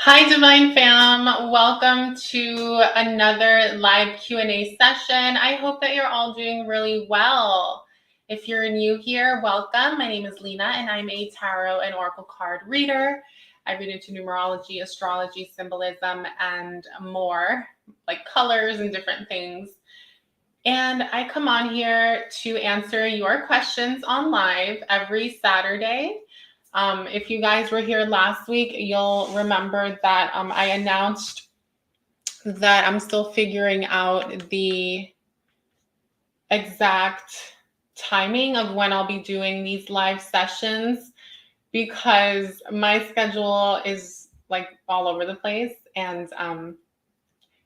Hi, Divine Fam. Welcome to another live Q&A session. I hope that you're all doing really well. If you're new here, welcome. My name is Lina, and I'm a tarot and oracle card reader. I read into numerology, astrology, symbolism, and more, like colors and different things. And I come on here to answer your questions on live every Saturday. If you guys were here last week, you'll remember that I announced that I'm still figuring out the exact timing of when I'll be doing these live sessions because my schedule is like all over the place, and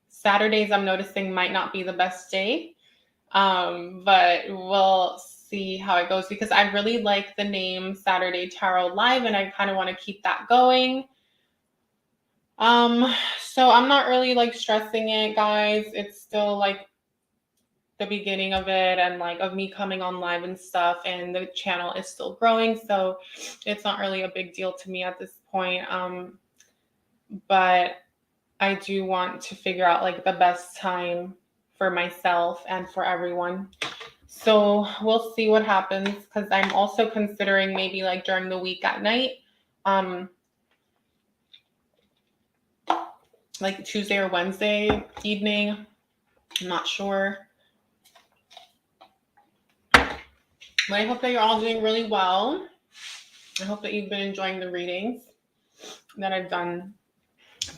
Saturdays I'm noticing might not be the best day. But we'll see how it goes because I really like the name Saturday Tarot Live and I kind of want to keep that going. So I'm not really like stressing it, guys. It's still like the beginning of it and like of me coming on live and stuff, and the channel is still growing, so it's not really a big deal to me at this point. But I do want to figure out like the best time for myself and for everyone. So we'll see what happens because I'm also considering maybe like during the week at night, like Tuesday or Wednesday evening. I'm not sure. But I hope that you're all doing really well. I hope that you've been enjoying the readings that I've done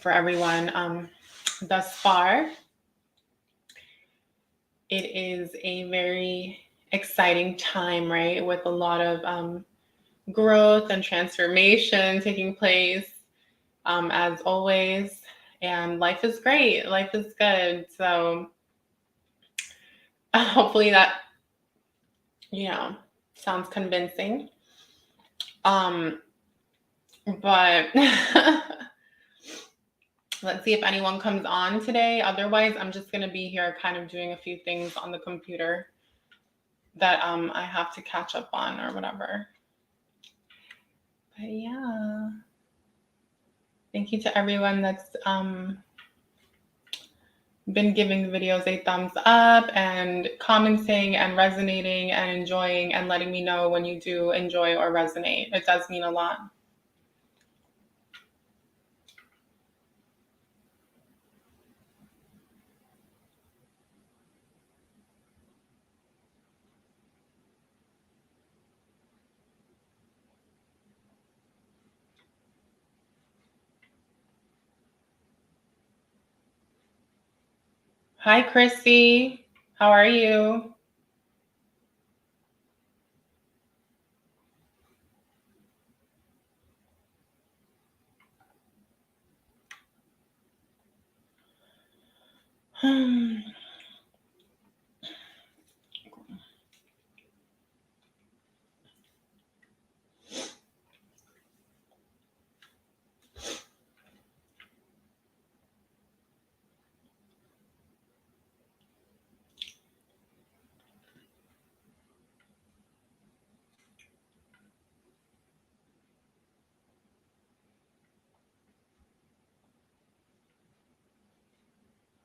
for everyone thus far. It is a very exciting time, right? With a lot of growth and transformation taking place, as always. And life is great. Life is good. So hopefully that, sounds convincing. But let's see if anyone comes on today. Otherwise, I'm just going to be here kind of doing a few things on the computer that I have to catch up on or whatever. But yeah. Thank you to everyone that's been giving the videos a thumbs up and commenting and resonating and enjoying and letting me know when you do enjoy or resonate. It does mean a lot. Hi, Chrissy. How are you?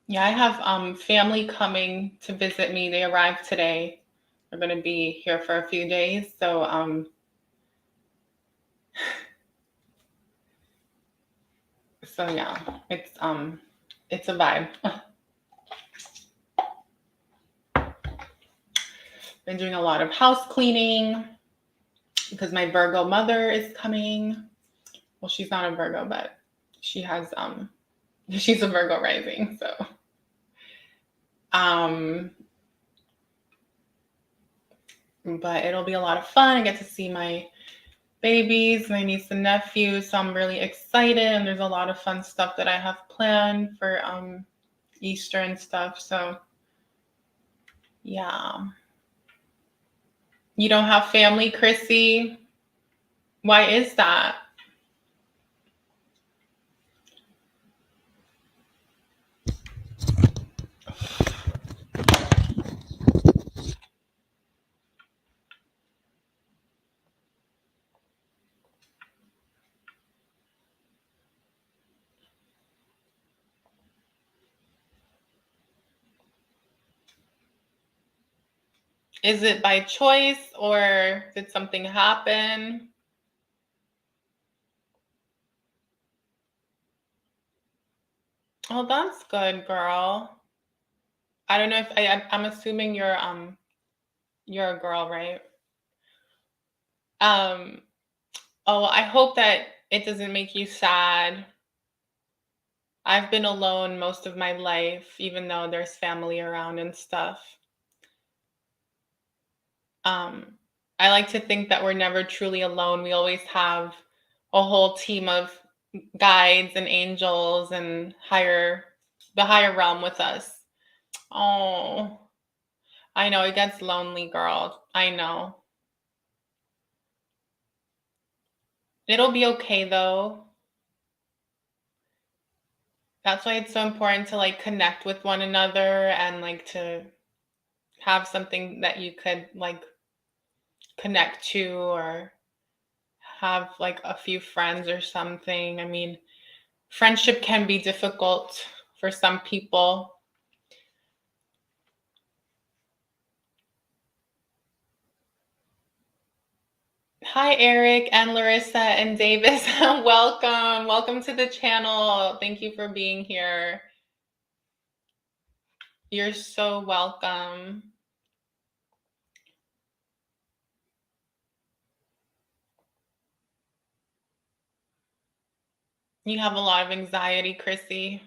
Yeah, I have family coming to visit me. They arrived today. They're going to be here for a few days. So yeah, it's a vibe. Been doing a lot of house cleaning because my Virgo mother is coming. Well, she's not a Virgo, but she has she's a Virgo rising, so but it'll be a lot of fun. I get to see my babies, my niece and nephew, so I'm really excited, and there's a lot of fun stuff that I have planned for Easter and stuff. So yeah. You don't have family, Chrissy? Why is that? Is it by choice or did something happen? Oh, that's good, girl. I don't know if I'm assuming you're a girl, right? Um, oh, I hope that it doesn't make you sad. I've been alone most of my life, even though there's family around and stuff. Um, I like to think that we're never truly alone. We always have a whole team of guides and angels and the higher realm with us. Oh, I know it gets lonely, girl. I know. It'll be okay though. That's why it's so important to like connect with one another and like to have something that you could like connect to or have like a few friends or something. I mean, friendship can be difficult for some people. Hi, Eric and Larissa and Davis. Welcome. Welcome to the channel. Thank you for being here. You're so welcome. You have a lot of anxiety, Chrissy.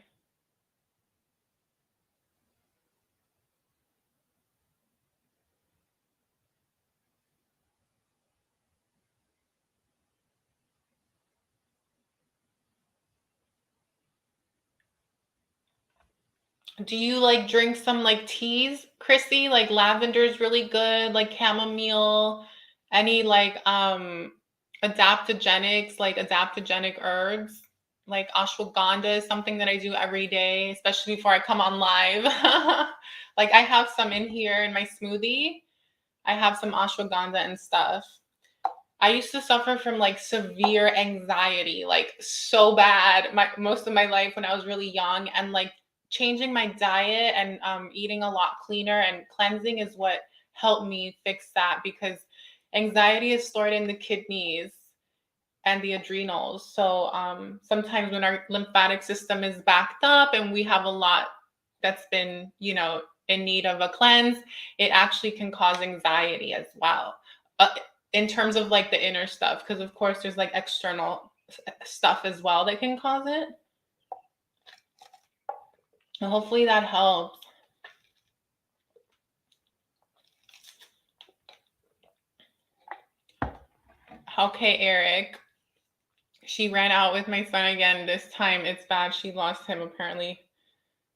Do you like drink some like teas, Chrissy? Like lavender is really good, like chamomile, any like adaptogenics, like adaptogenic herbs, like ashwagandha is something that I do every day, especially before I come on live. Like I have some in here in my smoothie. I have some ashwagandha and stuff. I used to suffer from like severe anxiety, like so bad most of my life when I was really young, and like changing my diet and eating a lot cleaner and cleansing is what helped me fix that, because anxiety is stored in the kidneys and the adrenals. So sometimes when our lymphatic system is backed up and we have a lot that's been, in need of a cleanse, it actually can cause anxiety as well. In terms of like the inner stuff, because of course there's like external stuff as well that can cause it. And hopefully that helps. Okay, Eric. She ran out with my son again. This time it's bad. She lost him apparently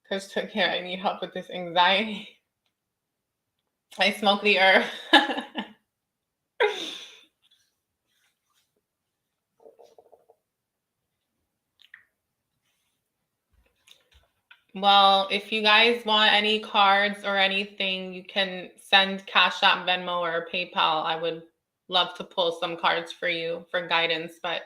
because took care. I need help with this anxiety. I smoke the herb. Well, if you guys want any cards or anything, you can send Cash App, Venmo, or PayPal. I would love to pull some cards for you for guidance, but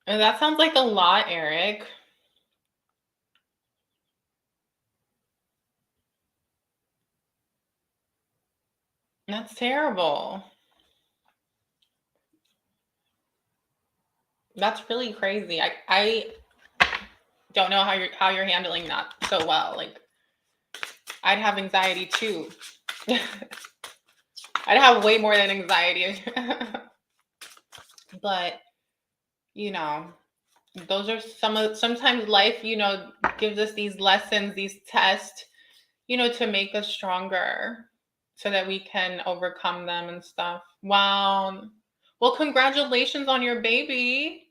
that sounds like a lot, Eric. That's terrible. That's really crazy. I don't know how you're handling that so well. Like I'd have anxiety too. I'd have way more than anxiety. But, you know, those are sometimes life, gives us these lessons, these tests, to make us stronger so that we can overcome them and stuff. Wow. Well, congratulations on your baby.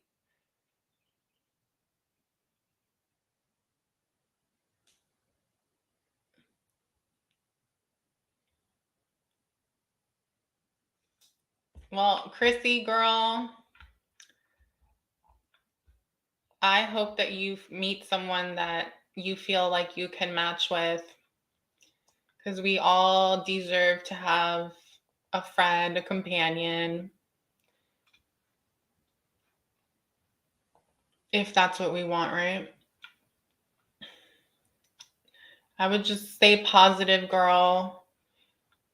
Well, Chrissy, girl, I hope that you meet someone that you feel like you can match with, because we all deserve to have a friend, a companion, if that's what we want, right? I would just stay positive, girl.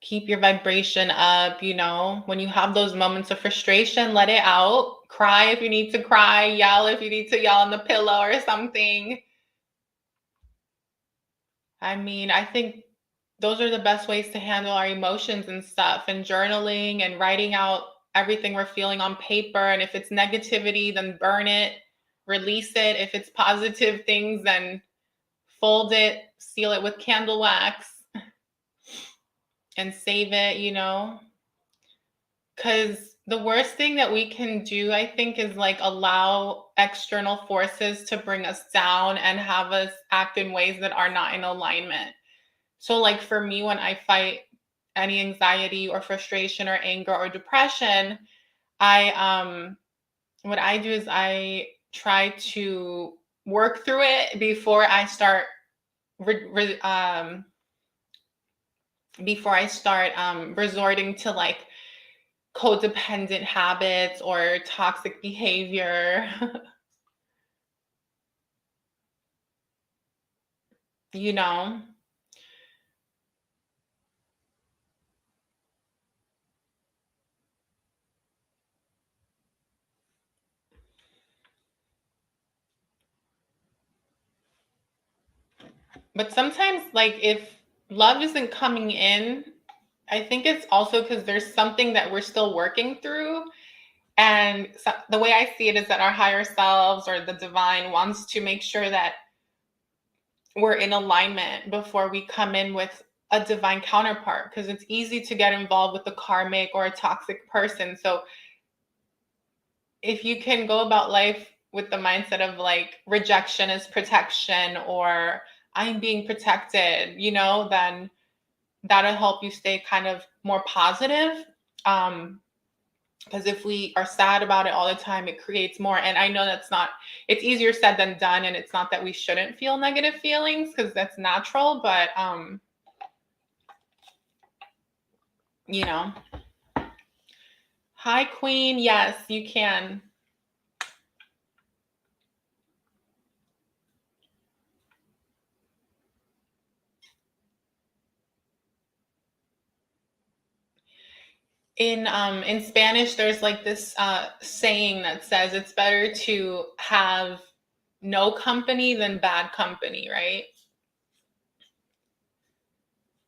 Keep your vibration up, you know. When you have those moments of frustration, let it out. Cry if you need to cry, yell if you need to yell on the pillow or something. I mean, I think those are the best ways to handle our emotions and stuff, and journaling and writing out everything we're feeling on paper. And if it's negativity, then burn it, release it. If it's positive things, then fold it, seal it with candle wax, and save it, you know. Because the worst thing that we can do, I think, is like allow external forces to bring us down and have us act in ways that are not in alignment. So, like for me, when I fight any anxiety or frustration or anger or depression, I what I do is I try to work through it before I start resorting to like codependent habits or toxic behavior. You know. But sometimes, like, if love isn't coming in, I think it's also because there's something that we're still working through. And so the way I see it is that our higher selves or the divine wants to make sure that we're in alignment before we come in with a divine counterpart, because it's easy to get involved with a karmic or a toxic person. So if you can go about life with the mindset of like rejection is protection, or I'm being protected, you know, then that'll help you stay kind of more positive. Because if we are sad about it all the time, it creates more. And I know it's easier said than done. And it's not that we shouldn't feel negative feelings, because that's natural. But, you know, hi, Queen. Yes, you can. In Spanish, there's like this saying that says it's better to have no company than bad company, right?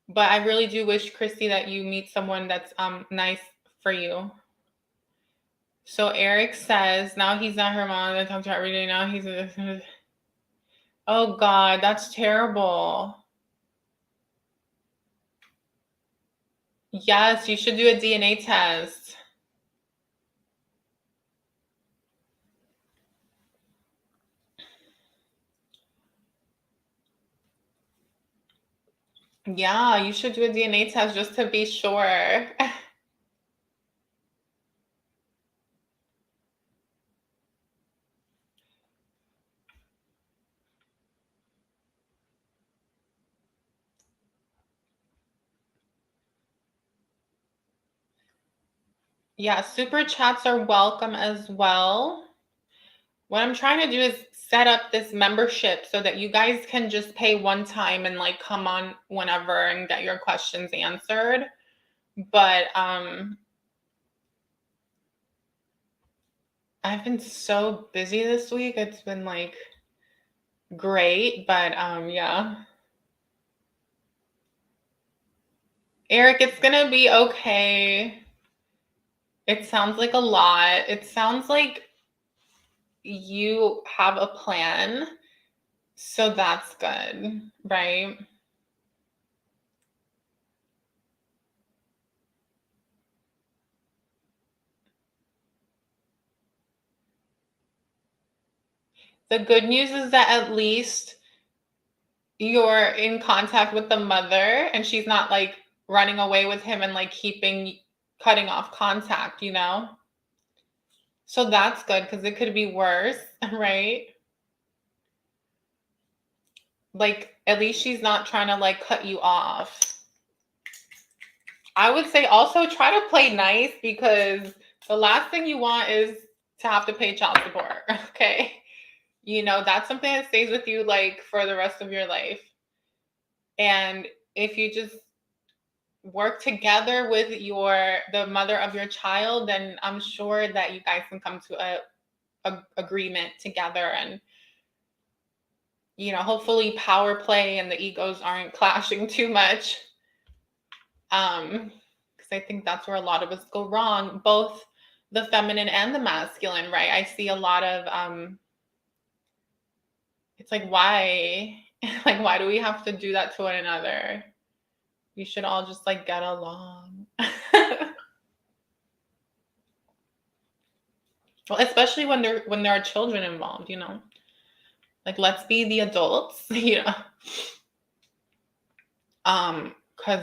But I really do wish, Christy, that you meet someone that's nice for you. So Eric says now he's not her mom. I talk to her every day now. Oh God, that's terrible. Yes, you should do a DNA test. Yeah, you should do a DNA test just to be sure. Yeah, super chats are welcome as well. What I'm trying to do is set up this membership so that you guys can just pay one time and like come on whenever and get your questions answered. But I've been so busy this week. It's been like great, but yeah. Eric, it's gonna be okay. It sounds like a lot. It sounds like you have a plan. So that's good, right? The good news is that at least you're in contact with the mother and she's not like running away with him and like cutting off contact, you know? So that's good, because it could be worse, right? Like at least she's not trying to like cut you off. I would say also try to play nice, because the last thing you want is to have to pay child support, okay? You know, that's something that stays with you like for the rest of your life. And if you just work together with the mother of your child, then I'm sure that you guys can come to a agreement together, and hopefully power play and the egos aren't clashing too much. Because I think that's where a lot of us go wrong, both the feminine and the masculine, right? I see a lot of it's like, why? Like, why do we have to do that to one another? We should all just like get along. Well, especially when there are children involved, like, let's be the adults, because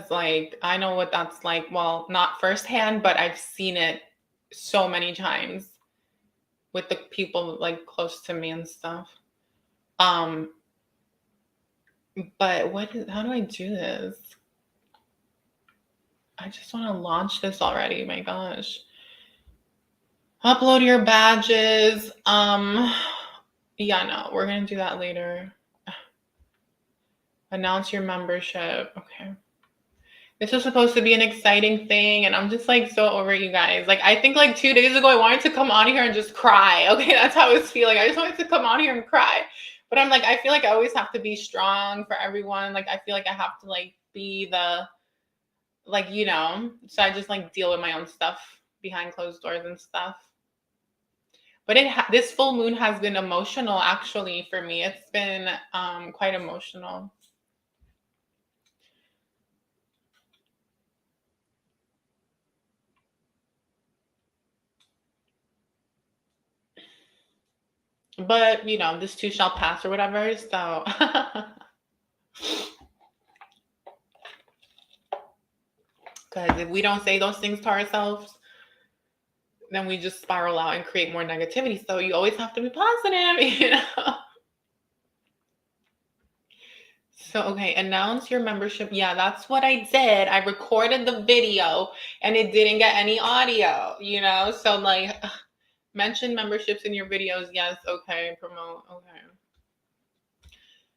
like I know what that's like. Well, not firsthand, but I've seen it so many times with the people like close to me and stuff. But how do I do this? I just want to launch this already. My gosh. Upload your badges. Yeah, no, we're gonna do that later. Announce your membership. Okay. This was supposed to be an exciting thing, and I'm just like so over you guys. Like, I think like 2 days ago I wanted to come on here and just cry. Okay, that's how I was feeling. I just wanted to come on here and cry. But I'm like, I feel like I always have to be strong for everyone. Like, I feel like I have to like be the like, so I just like deal with my own stuff behind closed doors and stuff. But this full moon has been emotional, actually, for me. It's been quite emotional. But, this too shall pass or whatever. So, because if we don't say those things to ourselves, then we just spiral out and create more negativity. So you always have to be positive, So, okay, announce your membership. Yeah, that's what I did. I recorded the video and it didn't get any audio, So, like, mention memberships in your videos. Yes, okay, promote. Okay.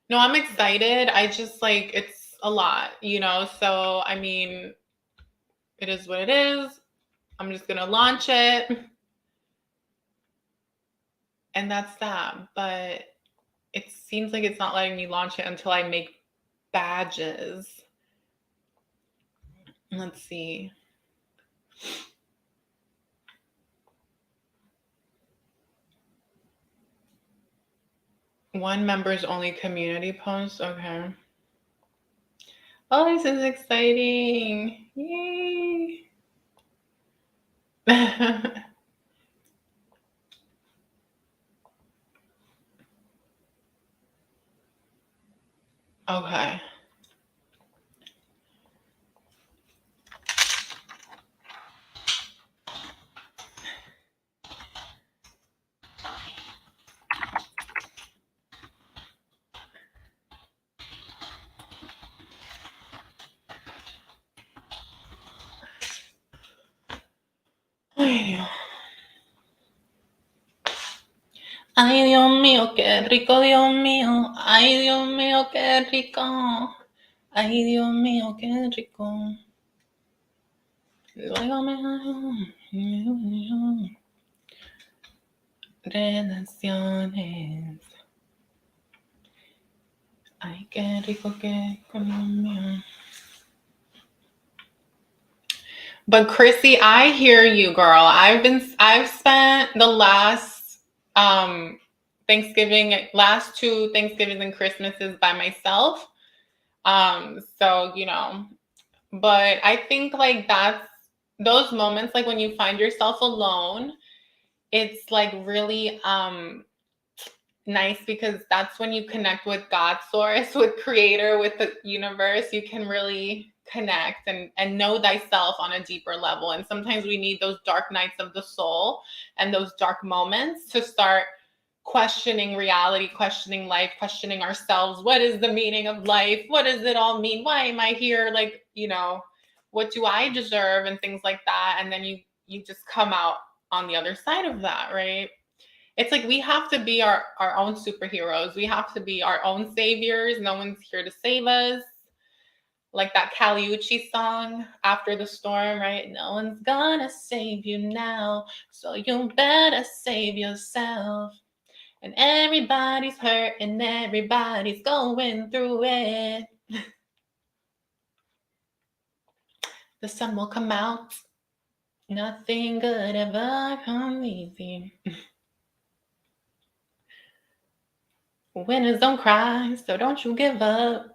No, I'm excited. I just like, it's a lot, So, I mean, it is what it is. I'm just going to launch it. And that's that. But it seems like it's not letting me launch it until I make badges. Let's see. One members only community post. Okay. Oh, this is exciting. Yay. Okay. Ay, Dios mío, qué rico, Dios mío. Ay, Dios mío, qué rico. Ay, Dios mío, qué rico. Luego relaciones. Ay, qué rico, qué rico, Dios mío. But Chrissy, I hear you, girl. I've spent the last Thanksgiving, last 2 Thanksgivings and Christmases by myself. So, but I think like that's those moments, like when you find yourself alone, it's like really nice, because that's when you connect with God source, with creator, with the universe. You can really connect and know thyself on a deeper level. And sometimes we need those dark nights of the soul and those dark moments to start questioning reality, questioning life, questioning ourselves. What is the meaning of life? What does it all mean? Why am I here? Like, what do I deserve? And things like that. And then you just come out on the other side of that, right? It's like we have to be our own superheroes. We have to be our own saviors. No one's here to save us. like that Caliucci song, After the Storm, right? No one's gonna save you now, so you better save yourself. And everybody's hurt and everybody's going through it. The sun will come out. Nothing good ever comes easy. Winners don't cry, so don't you give up.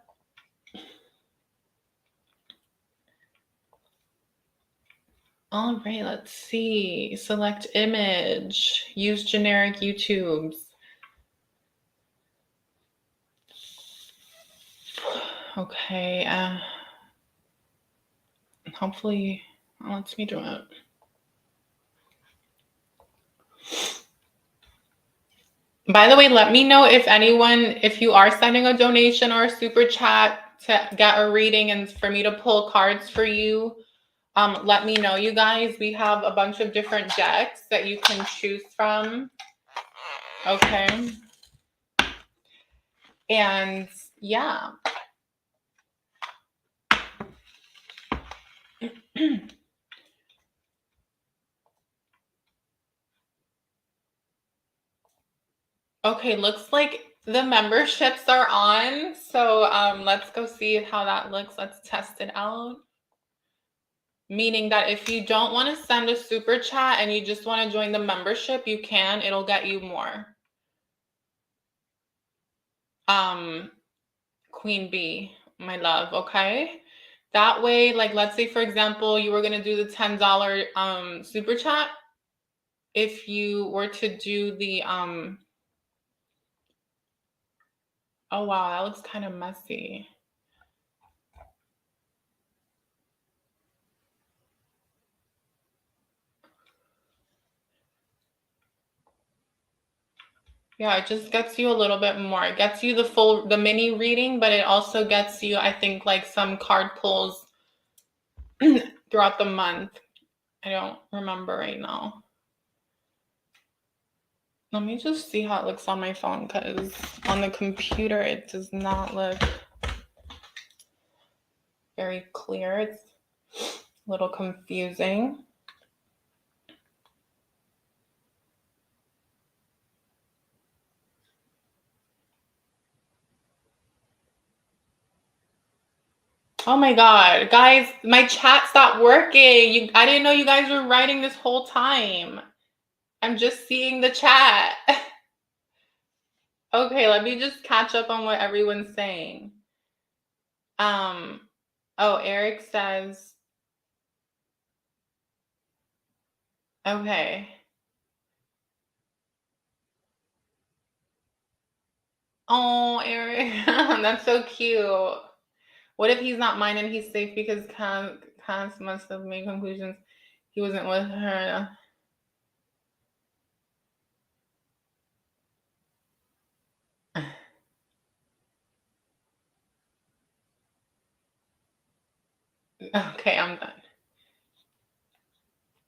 All right, let's see. Select image. Use generic YouTubes. Okay. Hopefully it lets me do it. By the way, let me know if you are sending a donation or a super chat to get a reading and for me to pull cards for you. Let me know, you guys. We have a bunch of different decks that you can choose from. Okay. And yeah. Okay, looks like the memberships are on. So let's go see how that looks. Let's test it out. Meaning that if you don't want to send a super chat and you just want to join the membership, you can. It'll get you more. Queen Bee, my love, okay? That way, like, let's say, for example, you were going to do the $10 super chat. If you were to do the, oh, wow, that looks kind of messy. Yeah, it just gets you a little bit more. It gets you the mini reading, but it also gets you, I think, like some card pulls throughout the month. I don't remember right now. Let me just see how it looks on my phone, because on the computer it does not look very clear. It's a little confusing. Oh my God, guys, my chat stopped working. I didn't know you guys were writing this whole time. I'm just seeing the chat. Okay, let me just catch up on what everyone's saying. Oh, Eric says, okay. Oh, Eric, that's so cute. What if he's not mine and he's safe because Cass must have made conclusions he wasn't with her? Okay, I'm done.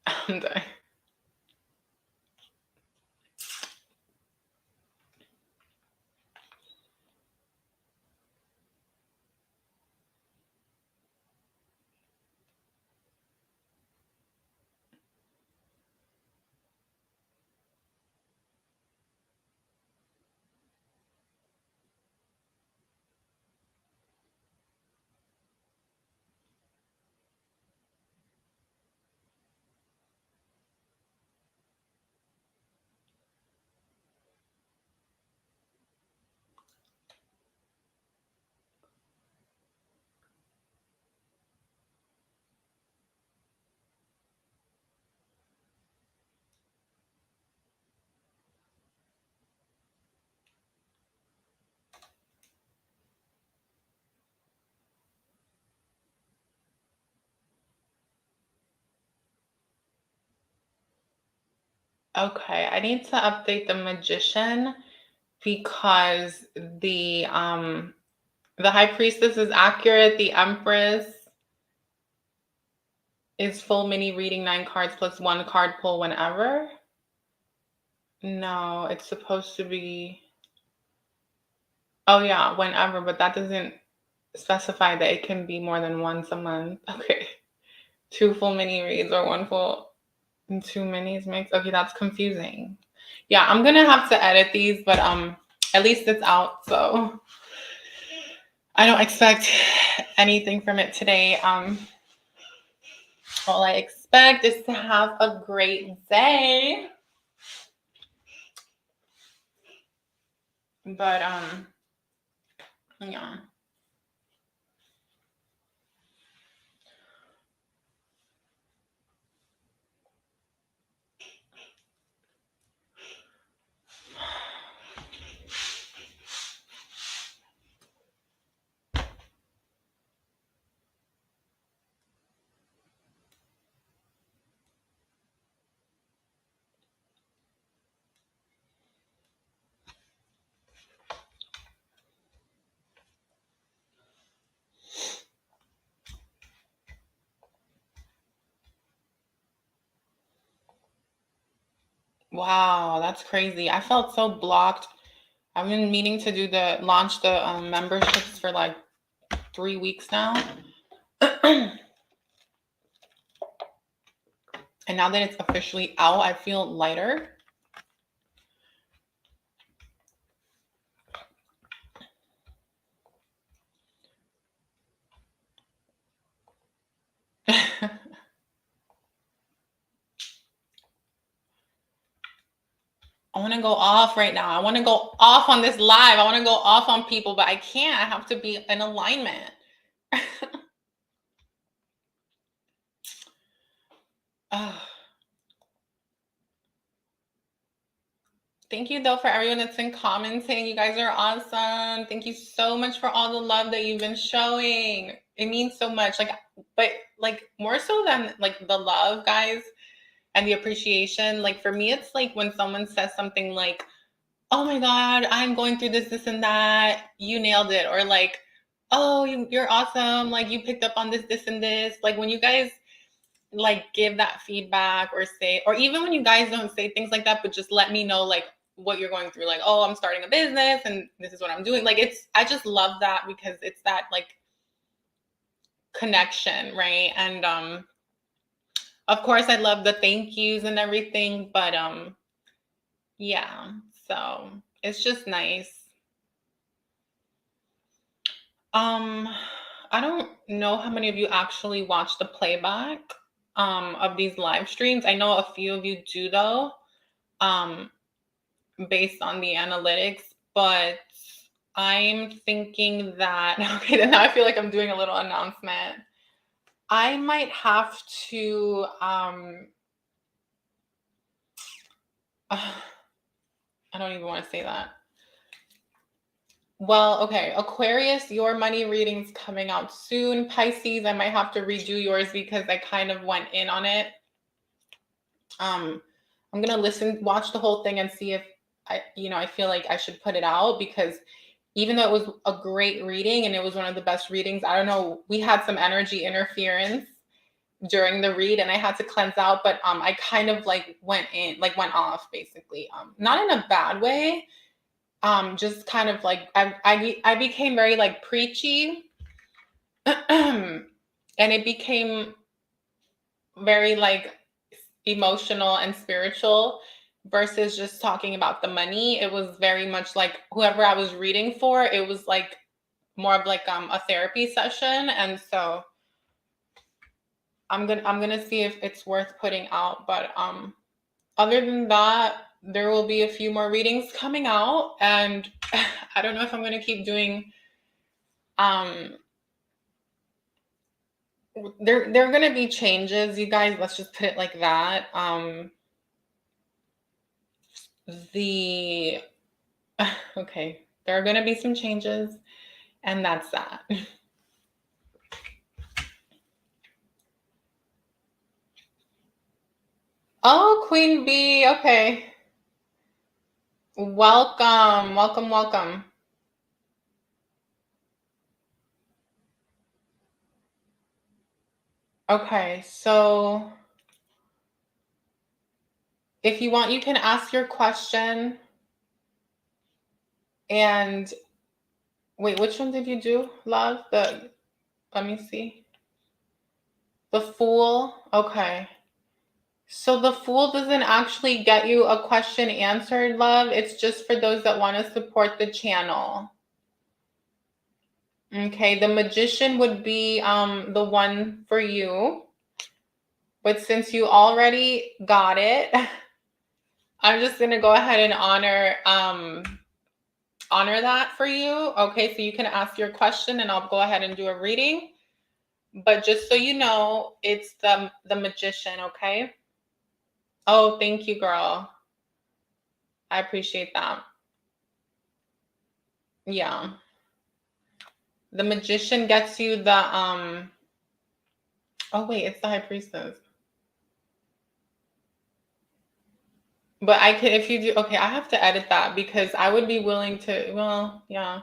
I'm done. Okay, I need to update the Magician because the High Priestess is accurate. The Empress is full mini reading 9 cards plus 1 card pull whenever. No, it's supposed to be. Oh yeah, whenever, but that doesn't. specify that it can be more than once a month. Okay. 2 full mini reads or 1 full and 2 minis mixed. Okay, that's confusing. Yeah, I'm gonna have to edit these, but at least it's out, so I don't expect anything from it today. All I expect is to have a great day. But yeah. Wow, that's crazy. I felt so blocked. I've been meaning to launch the memberships for like 3 weeks now. And now that it's officially out, I feel lighter. I want to go off right now. I want to go off on this live. I want to go off on people, but I can't. I have to be in alignment. Thank you, though, for everyone that's been commenting. You guys are awesome. Thank you so much for all the love that you've been showing. It means so much. But more so than like the love, guys, and the appreciation. Like for me, it's like when someone says something like, "Oh my God, I'm going through this and that. You nailed it," or like, "Oh, you're awesome. Like you picked up on this and this." Like when you guys like give that feedback or say, or even when you guys don't say things like that, but just let me know like what you're going through. Like, "Oh, I'm starting a business and this is what I'm doing." Like I just love that because it's that like connection, right? And of course I love the thank yous and everything, but yeah, so it's just nice. I don't know how many of you actually watch the playback of these live streams. I know a few of you do though, based on the analytics, but I'm thinking that okay, then now I feel like I'm doing a little announcement. I might have to I don't even want to say that. Well, okay, Aquarius, your money reading's coming out soon. Pisces, I might have to redo yours because I kind of went in on it. I'm gonna watch the whole thing and see if I feel like I should put it out because even though it was a great reading and it was one of the best readings, I don't know, we had some energy interference during the read and I had to cleanse out, but I kind of like went off basically. Not in a bad way. Just kind of like I became very like preachy. And it became very like emotional and spiritual versus just talking about the money. It was very much like whoever I was reading for, it was like more of like a therapy session. And so I'm gonna see if it's worth putting out. But other than that, there will be a few more readings coming out, and I don't know if I'm gonna keep doing there are gonna be changes, you guys. Let's just put it like that. The okay, there are gonna be some changes, and that's that. Oh, Queen Bee. Okay. Welcome, welcome, welcome. Okay, so if you want, you can ask your question. And Wait, which one did you do, love? Let me see. The Fool. Okay. So the Fool doesn't actually get you a question answered, love. It's just for those that want to support the channel. Okay, the Magician would be the one for you. But since you already got it, I'm just gonna go ahead and honor that for you. Okay, so you can ask your question and I'll go ahead and do a reading. But just so you know, it's the Magician, okay? Oh, thank you, girl. I appreciate that. Yeah. The Magician gets you the oh wait, it's the High Priestess. But I could, if you do, okay, I have to edit that because I would be willing to, well, yeah.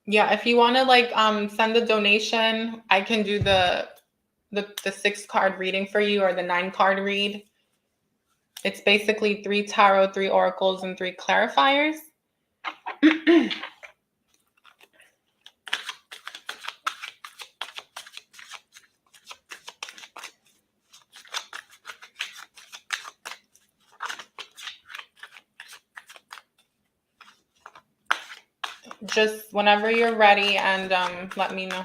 Yeah, if you want to like send a donation, I can do the 6-card reading for you or the 9-card read. It's basically 3 tarot, 3 oracles, and 3 clarifiers. Just whenever you're ready and let me know.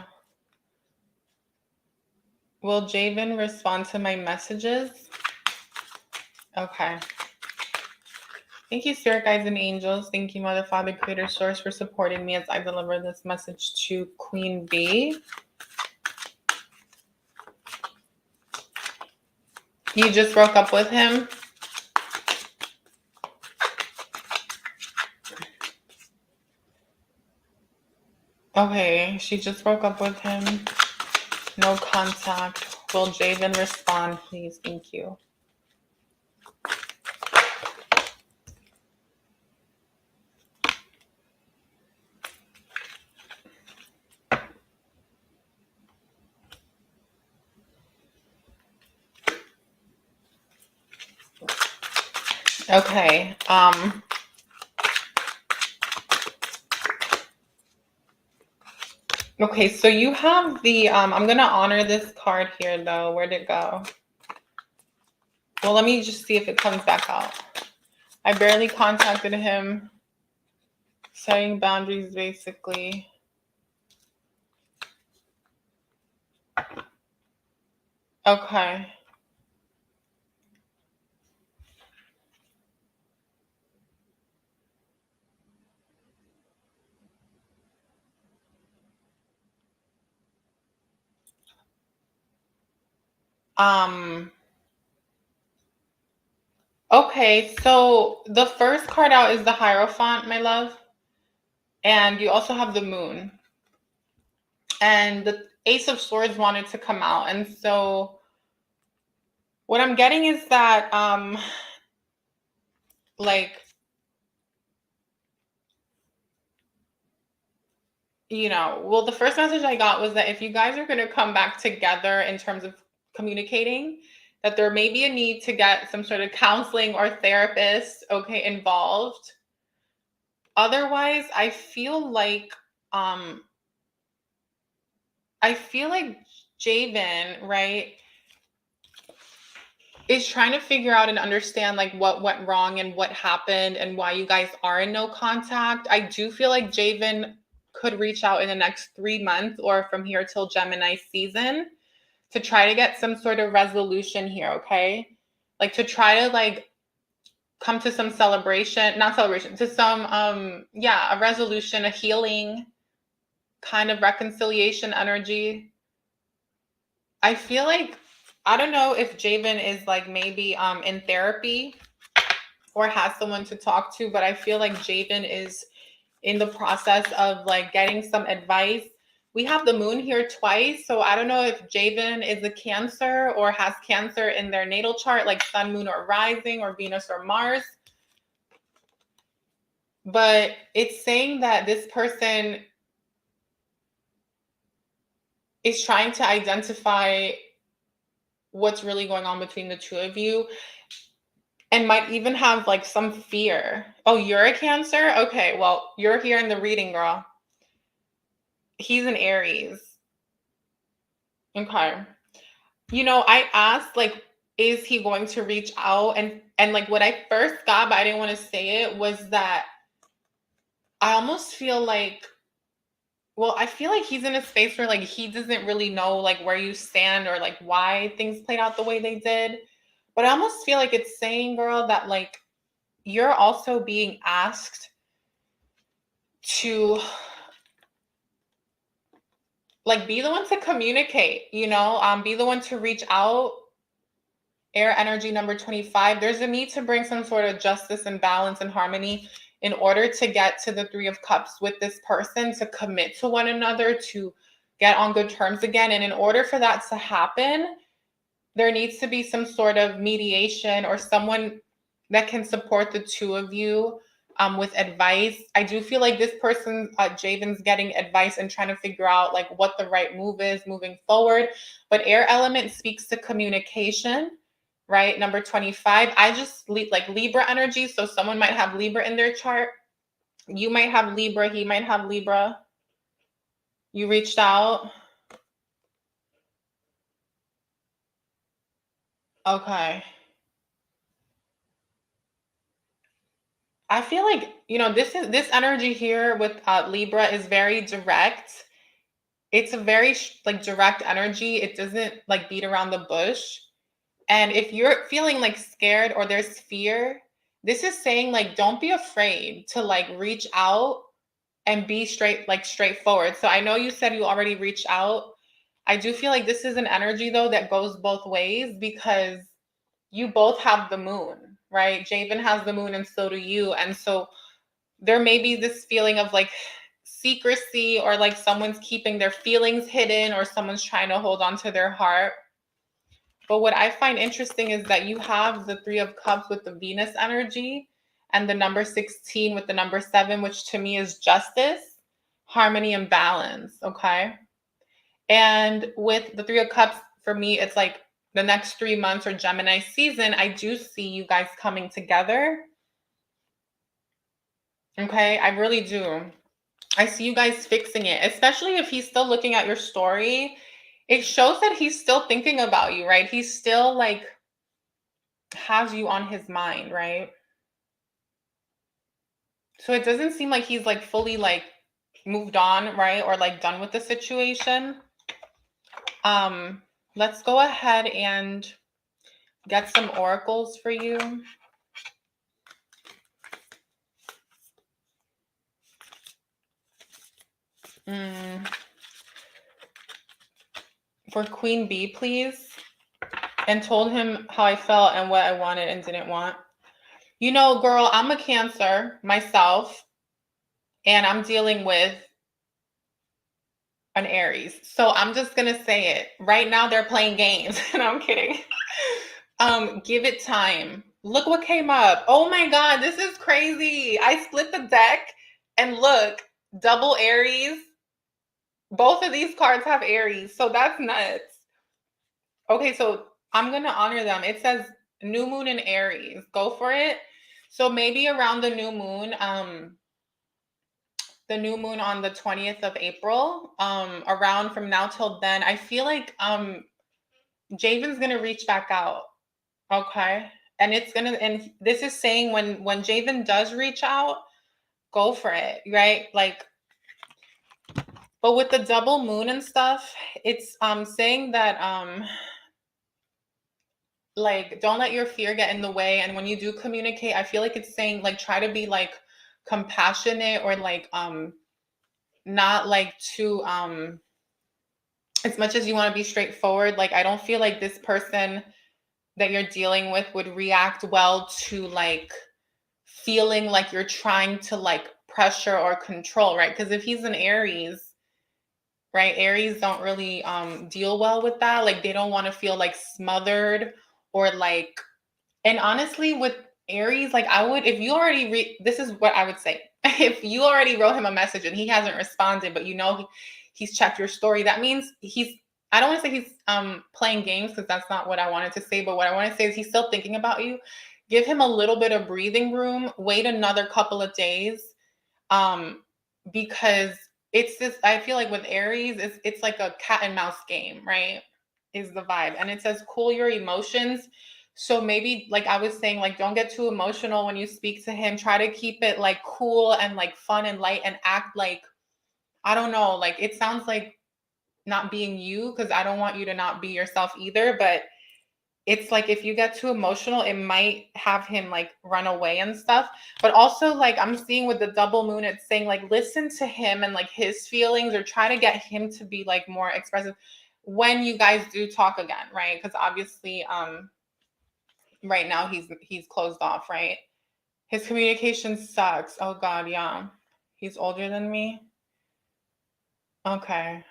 Will Javen respond to my messages? Okay. Thank you, Spirit Guides and Angels. Thank you, Mother, Father, Creator, Source, for supporting me as I deliver this message to Queen Bee. You just broke up with him? Okay, she just broke up with him. No contact. Will Javen respond, please? Thank you. Okay. Okay, so you have the I'm gonna honor this card here though. Where'd it go? Well, let me just see if it comes back out. I barely contacted him. Setting boundaries, basically. Okay. Okay, so the first card out is the Hierophant, my love. And you also have the Moon. And the Ace of Swords wanted to come out. And so what I'm getting is that like, you know, well, the first message I got was that if you guys are going to come back together in terms of communicating, that there may be a need to get some sort of counseling or therapist, okay, involved. Otherwise, I feel like Javen, right, is trying to figure out and understand like what went wrong and what happened and why you guys are in no contact. I do feel like Javen could reach out in the next 3 months or from here till Gemini season to try to get some sort of resolution here, okay? Like to try to like come to some celebration, not celebration, to some a resolution, a healing kind of reconciliation energy. I feel like I don't know if Javen is like maybe in therapy or has someone to talk to, but I feel like Javen is in the process of like getting some advice. We have the Moon here twice, so I don't know if Javen is a Cancer or has Cancer in their natal chart, like Sun, Moon, or Rising, or Venus or Mars. But it's saying that this person is trying to identify what's really going on between the two of you, and might even have like some fear. Oh, you're a Cancer? Okay, well, you're here in the reading, girl. He's an Aries. Okay. You know, I asked, like, is he going to reach out? And like what I first got, but I didn't want to say it, was that I almost feel like, well, I feel like he's in a space where like he doesn't really know like where you stand or like why things played out the way they did. But I almost feel like it's saying, girl, that like you're also being asked to like be the one to communicate, you know, be the one to reach out. Air energy number 25. There's a need to bring some sort of justice and balance and harmony in order to get to the Three of Cups with this person, to commit to one another, to get on good terms again. And in order for that to happen, there needs to be some sort of mediation or someone that can support the two of you with advice. I do feel like this person, Javen's getting advice and trying to figure out like what the right move is moving forward. But air element speaks to communication, right? Number 25. I just like Libra energy. So someone might have Libra in their chart. You might have Libra. He might have Libra. You reached out. Okay. I feel like, you know, this energy here with Libra is very direct. It's a very like direct energy. It doesn't like beat around the bush. And if you're feeling like scared or there's fear, this is saying like don't be afraid to like reach out and be straightforward. So I know you said you already reached out. I do feel like this is an energy though that goes both ways, because you both have the moon, right? Javen has the moon and so do you. And so there may be this feeling of like secrecy, or like someone's keeping their feelings hidden, or someone's trying to hold on to their heart. But what I find interesting is that you have the Three of Cups with the Venus energy and the number 16 with the number 7, which to me is justice, harmony, and balance. Okay. And with the Three of Cups, for me, it's like the next 3 months or Gemini season, I do see you guys coming together. Okay. I really do. I see you guys fixing it, especially if he's still looking at your story. It shows that he's still thinking about you, right? He's still like has you on his mind, right? So it doesn't seem like he's like fully like moved on, right? Or like done with the situation. Let's go ahead and get some oracles for you. For Queen Bee, please. And told him how I felt and what I wanted and didn't want. You know, girl, I'm a Cancer myself, and I'm dealing with an Aries. So I'm just going to say it. Right now they're playing games. And I'm kidding. Give it time. Look what came up. Oh my God, this is crazy. I split the deck and look, double Aries. Both of these cards have Aries. So that's nuts. Okay, so I'm going to honor them. It says new moon in Aries. Go for it. So maybe around the new moon on the 20th of April, around from now till then, I feel like Javen's going to reach back out. Okay. And and this is saying when Javen does reach out, go for it, right? Like, but with the double moon and stuff, it's saying that like don't let your fear get in the way. And when you do communicate, I feel like it's saying like try to be like compassionate, or like not like too as much as you want to be straightforward. Like I don't feel like this person that you're dealing with would react well to like feeling like you're trying to like pressure or control, right? Because if he's an Aries, right, Aries don't really deal well with that. Like they don't want to feel like smothered or like, and honestly with Aries, like I would, if you already this is what I would say. If you already wrote him a message and he hasn't responded, but you know he's checked your story. That means I don't want to say he's playing games, because that's not what I wanted to say, but what I want to say is he's still thinking about you. Give him a little bit of breathing room. Wait another couple of days, because it's this, I feel like with Aries, it's like a cat and mouse game, right? Is the vibe. And it says cool your emotions. So maybe, like I was saying, like don't get too emotional when you speak to him. Try to keep it like cool and like fun and light, and act like, I don't know, like it sounds like not being you, because I don't want you to not be yourself either. But it's like if you get too emotional, it might have him like run away and stuff. But also, like I'm seeing with the double moon, it's saying like listen to him and like his feelings, or try to get him to be like more expressive when you guys do talk again, right? Because obviously right now he's closed off, right? His communication sucks. Oh god, yeah. He's older than me. Okay.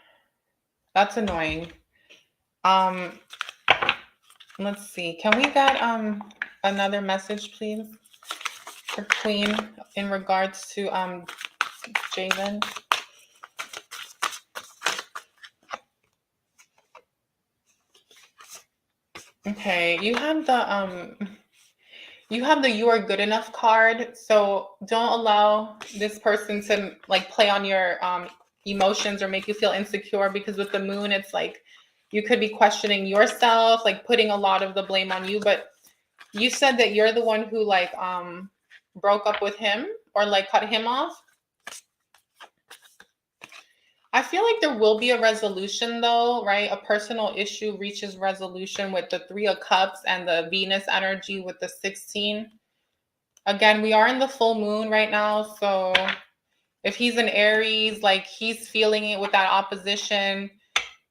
That's annoying. Let's see. Can we get another message, please, for Queen in regards to Javen? Okay, you have the you are good enough card, so don't allow this person to like play on your emotions or make you feel insecure, because with the moon it's like you could be questioning yourself, like putting a lot of the blame on you. But you said that you're the one who like broke up with him or like cut him off. I feel like there will be a resolution though, right? A personal issue reaches resolution with the 3 of Cups and the Venus energy with the 16. Again, we are in the full moon right now, so if he's an Aries, like he's feeling it with that opposition.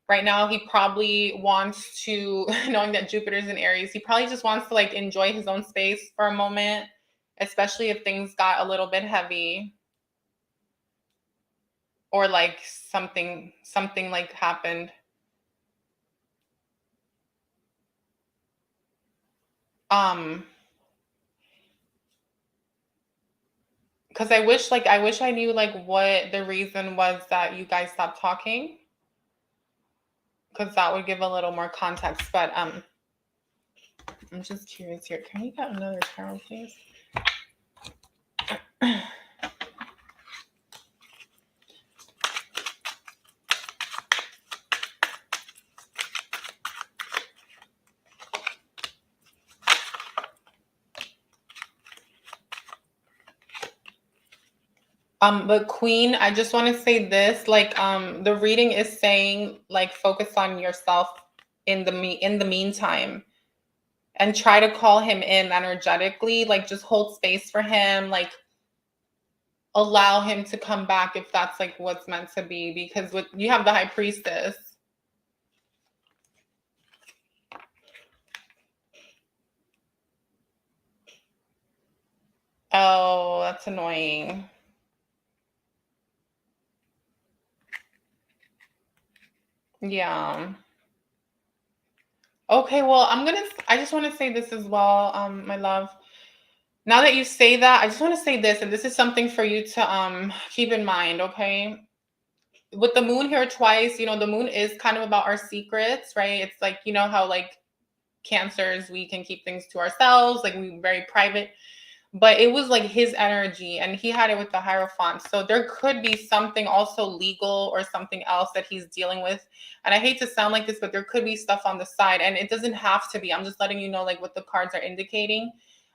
Right now, he probably wants to, knowing that Jupiter's in Aries, he probably just wants to like enjoy his own space for a moment, especially if things got a little bit heavy or like something like happened. Because I wish I knew like what the reason was that you guys stopped talking, because that would give a little more context. But I'm just curious here. Can we get another tarot, please? But Queen, I just want to say this, like, the reading is saying, like, focus on yourself in the meantime, and try to call him in energetically, like, just hold space for him, like, allow him to come back if that's like what's meant to be, because with you have the High Priestess. Oh, that's annoying. Yeah. Okay, well, I just want to say this as well, my love. Now that you say that, I just want to say this, and this is something for you to keep in mind, okay? With the moon here twice, the moon is kind of about our secrets, right? It's like, how like Cancers, we can keep things to ourselves, like we're very private. But it was like his energy, and he had it with the Hierophant. So there could be something also legal or something else that he's dealing with. And I hate to sound like this, but there could be stuff on the side, and it doesn't have to be. I'm just letting you know like what the cards are indicating.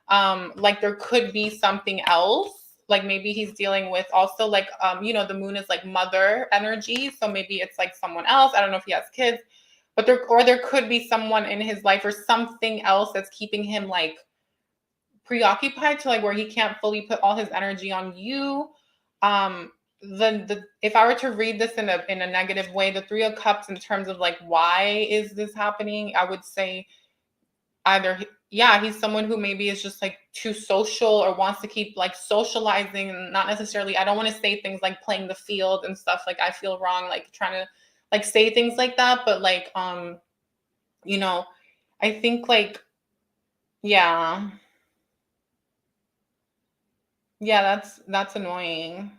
Like there could be something else. Like maybe he's dealing with also like the moon is like mother energy. So maybe it's like someone else. I don't know if he has kids, but there could be someone in his life or something else that's keeping him like preoccupied to like where he can't fully put all his energy on you. The if I were to read this in a negative way, the 3 of Cups in terms of like why is this happening, I would say either he's someone who maybe is just like too social or wants to keep like socializing, and not necessarily, I don't want to say things like playing the field and stuff, like I feel wrong like trying to like say things like that, but like I think like yeah. Yeah, that's annoying.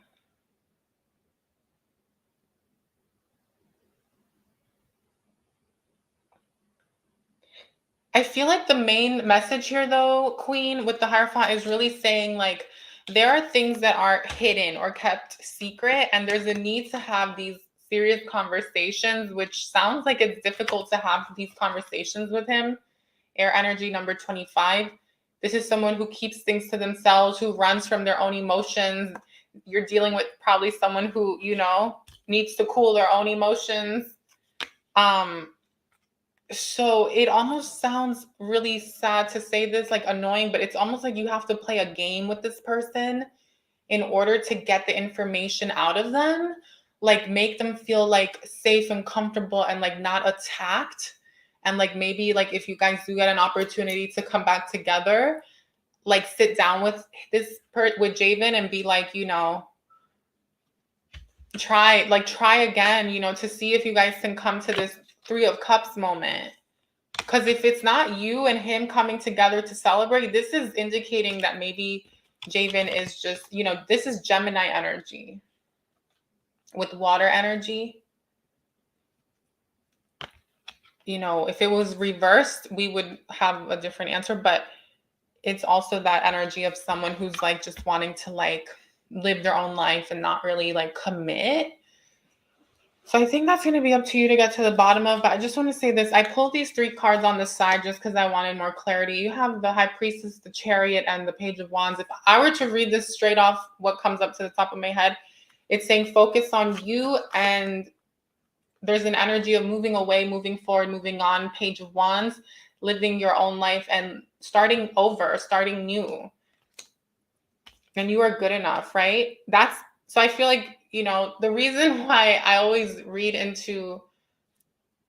I feel like the main message here, though, Queen, with the Hierophant is really saying, like, there are things that are hidden or kept secret, and there's a need to have these serious conversations, which sounds like it's difficult to have these conversations with him. Air energy number 25. This is someone who keeps things to themselves, who runs from their own emotions. You're dealing with probably someone who, you know, needs to cool their own emotions. So it almost sounds really sad to say this, like annoying, but it's almost like you have to play a game with this person in order to get the information out of them, like make them feel like safe and comfortable and like not attacked. And like maybe like if you guys do get an opportunity to come back together, like sit down with with Javen and be like, you know, try again, you know, to see if you guys can come to this 3 of Cups moment. Because if it's not you and him coming together to celebrate, this is indicating that maybe Javen is just, you know, this is Gemini energy with water energy. You know, if it was reversed, we would have a different answer, but it's also that energy of someone who's like just wanting to like live their own life and not really like commit. So I think that's going to be up to you to get to the bottom of, but I just want to say this. I pulled these 3 cards on the side just because I wanted more clarity. You have the High Priestess, the Chariot, and the Page of Wands. If I were to read this straight off what comes up to the top of my head, it's saying focus on you, and there's an energy of moving away, moving forward, moving on. Page of Wands, living your own life and starting over, starting new. And you are good enough, right? So I feel like, you know, the reason why I always read into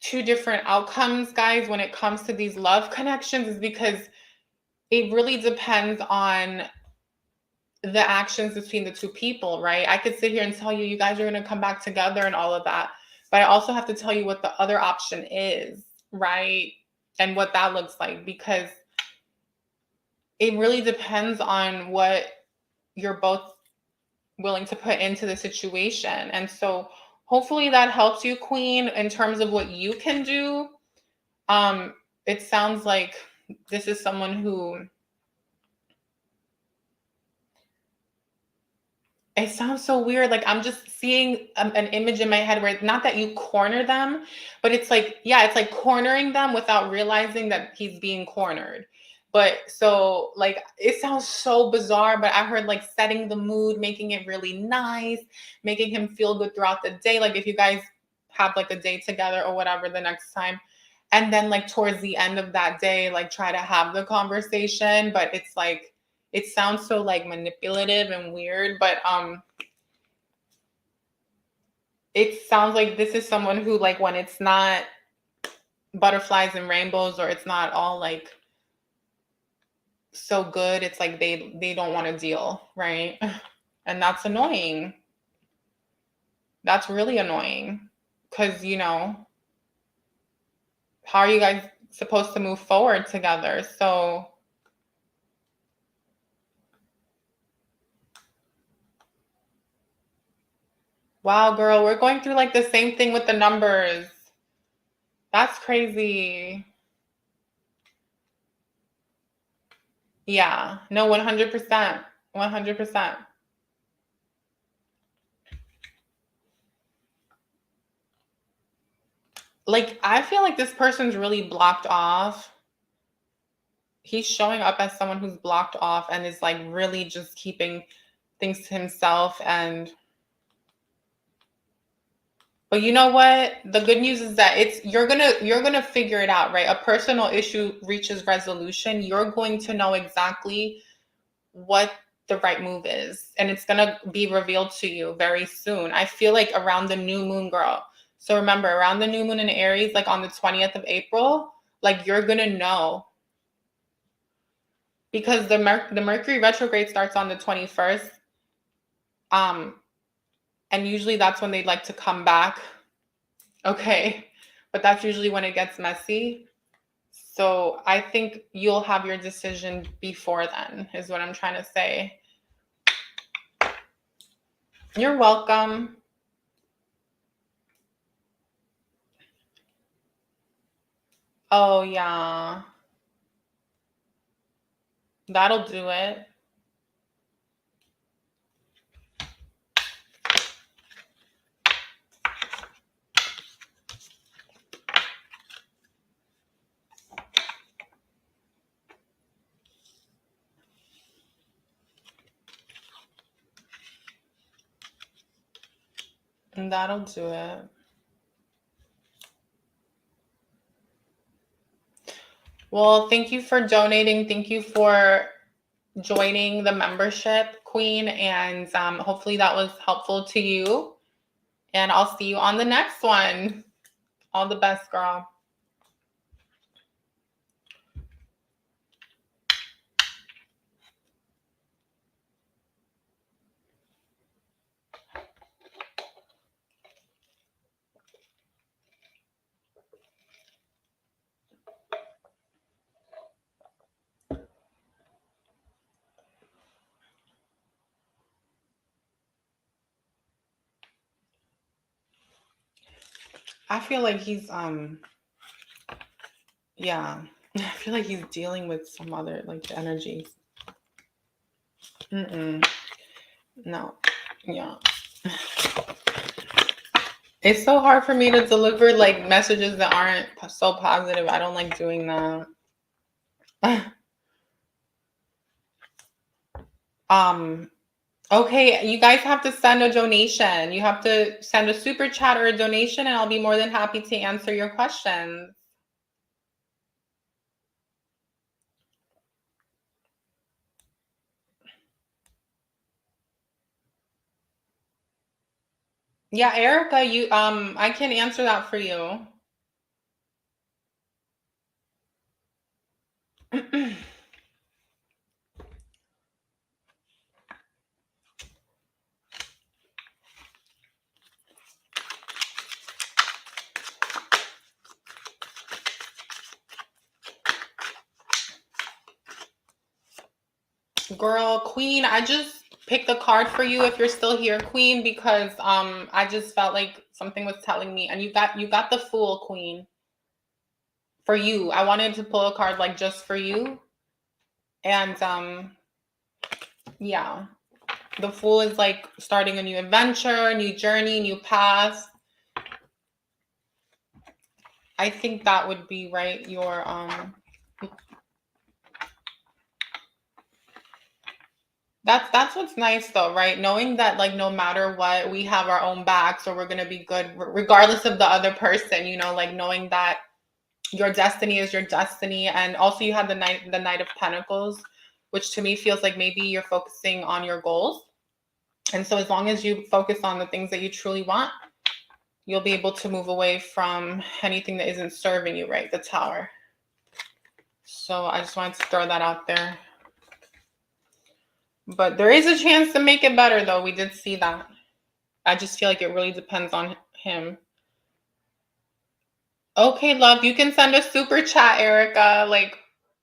2 different outcomes, guys, when it comes to these love connections is because it really depends on the actions between the 2 people, right? I could sit here and tell you, you guys are going to come back together and all of that. But I also have to tell you what the other option is, right? And what that looks like, because it really depends on what you're both willing to put into the situation. And so hopefully that helps you, Queen, in terms of what you can do. It sounds like this is someone who, it sounds so weird. Like I'm just seeing an image in my head where it's not that you corner them, but it's like, yeah, it's like cornering them without realizing that he's being cornered. But so like, it sounds so bizarre, but I heard like setting the mood, making it really nice, making him feel good throughout the day. Like if you guys have like a day together or whatever the next time. And then like towards the end of that day, like try to have the conversation, but it's like, it sounds so like manipulative and weird, but it sounds like this is someone who like when it's not butterflies and rainbows or it's not all like so good, it's like they don't want to deal, right? And that's annoying. That's really annoying because, you know, how are you guys supposed to move forward together? So wow, girl, we're going through like the same thing with the numbers. That's crazy. Yeah, no, 100%. 100%. Like, I feel like this person's really blocked off. He's showing up as someone who's blocked off and is like really just keeping things to himself. But you know what? The good news is that you're gonna figure it out, right? A personal issue reaches resolution. You're going to know exactly what the right move is, and it's gonna be revealed to you very soon. I feel like around the new moon, girl. So remember, around the new moon in Aries, like on the 20th of April, like you're gonna know, because the Mercury retrograde starts on the 21st. And usually that's when they'd like to come back. Okay. But that's usually when it gets messy. So I think you'll have your decision before then, is what I'm trying to say. You're welcome. Oh, yeah. That'll do it. And that'll do it. Well, thank you for donating. Thank you for joining the membership, Queen. And hopefully that was helpful to you. And I'll see you on the next one. All the best, girl. I feel like he's yeah. I feel like he's dealing with some other like energies. No. Yeah. It's so hard for me to deliver like messages that aren't so positive. I don't like doing that. Okay, you guys have to send a donation. You have to send a super chat or a donation, and I'll be more than happy to answer your questions. Yeah, Erica, you I can answer that for you. Girl, Queen, I just picked a card for you if you're still here, Queen, because I just felt like something was telling me, and you got the Fool, Queen. For you. I wanted to pull a card like just for you. And yeah. The Fool is like starting a new adventure, new journey, new path. I think that would be right your That's what's nice though, right? Knowing that like no matter what, we have our own backs, or we're going to be good regardless of the other person, you know, like knowing that your destiny is your destiny. And also you have the Knight of Pentacles, which to me feels like maybe you're focusing on your goals. And so as long as you focus on the things that you truly want, you'll be able to move away from anything that isn't serving you, right? The Tower. So I just wanted to throw that out there. But there is a chance to make it better, though. We did see that. I just feel like it really depends on him. Okay, love, you can send a super chat, Erica. Like,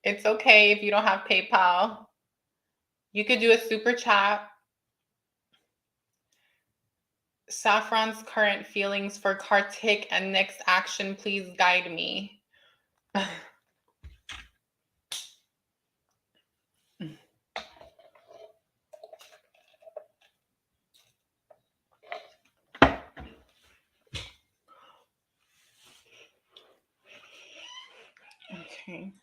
it's okay if you don't have PayPal. You could do a super chat. Saffron's current feelings for Kartik and next action, please guide me. Okay.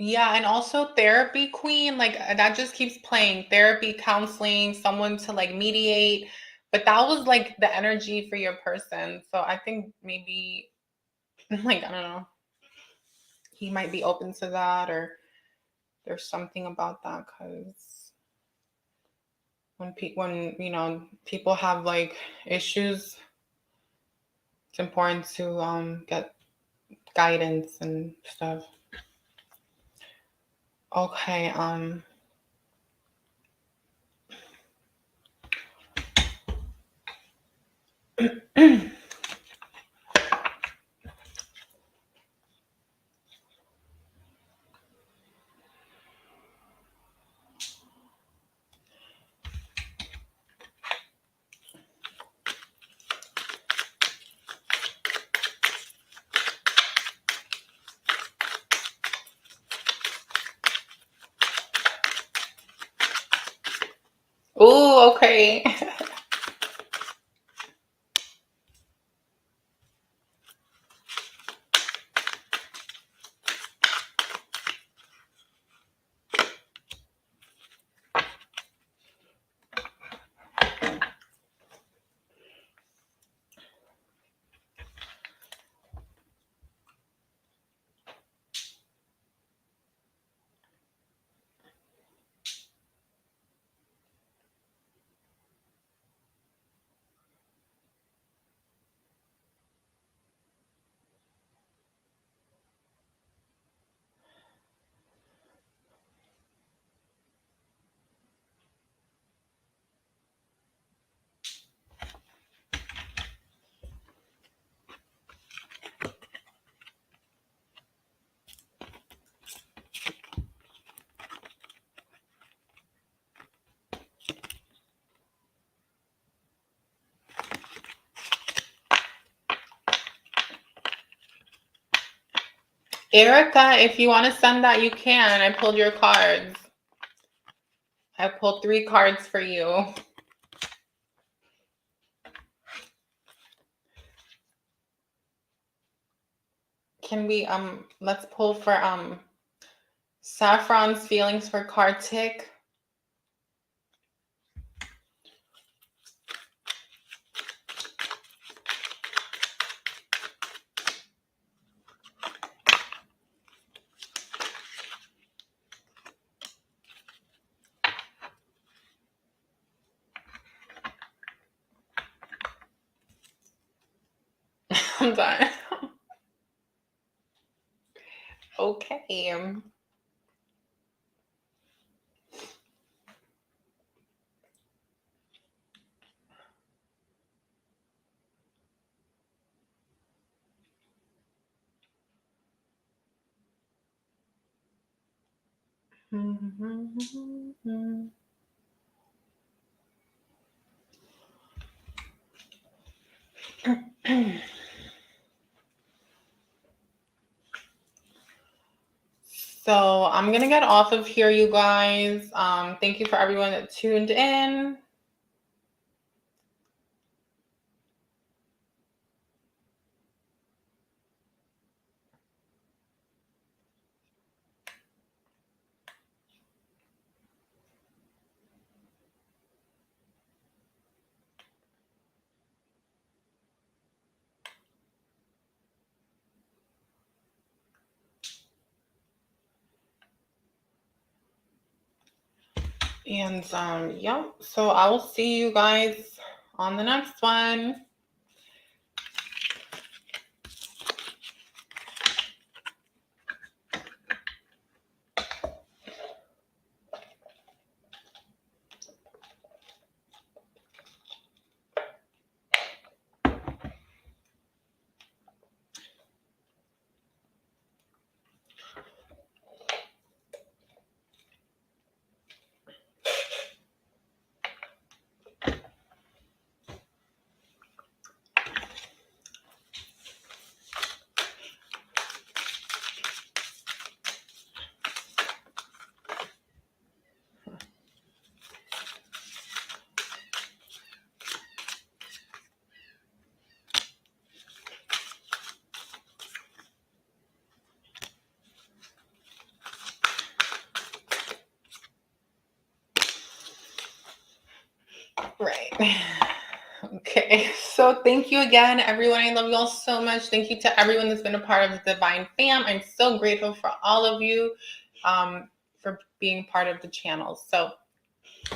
Yeah, and also therapy, Queen, like that just keeps playing. Therapy, counseling, someone to like mediate. But that was like the energy for your person. So I think maybe like I don't know, he might be open to that, or there's something about that, because when you know people have like issues, it's important to get guidance and stuff. Okay, Ooh, okay. Erica, if you want to send that, you can. I pulled your cards. I pulled 3 cards for you. Can we, let's pull for, Saffron's feelings for Kartik. I'm done. Okay. So I'm gonna get off of here, you guys. Thank you for everyone that tuned in. And yep, so I will see you guys on the next one. Right. Okay, so thank you again, everyone. I love you all so much. Thank you to everyone that's been a part of the Divine Fam. I'm so grateful for all of you for being part of the channel. So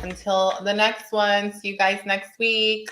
until the next one, see you guys next week.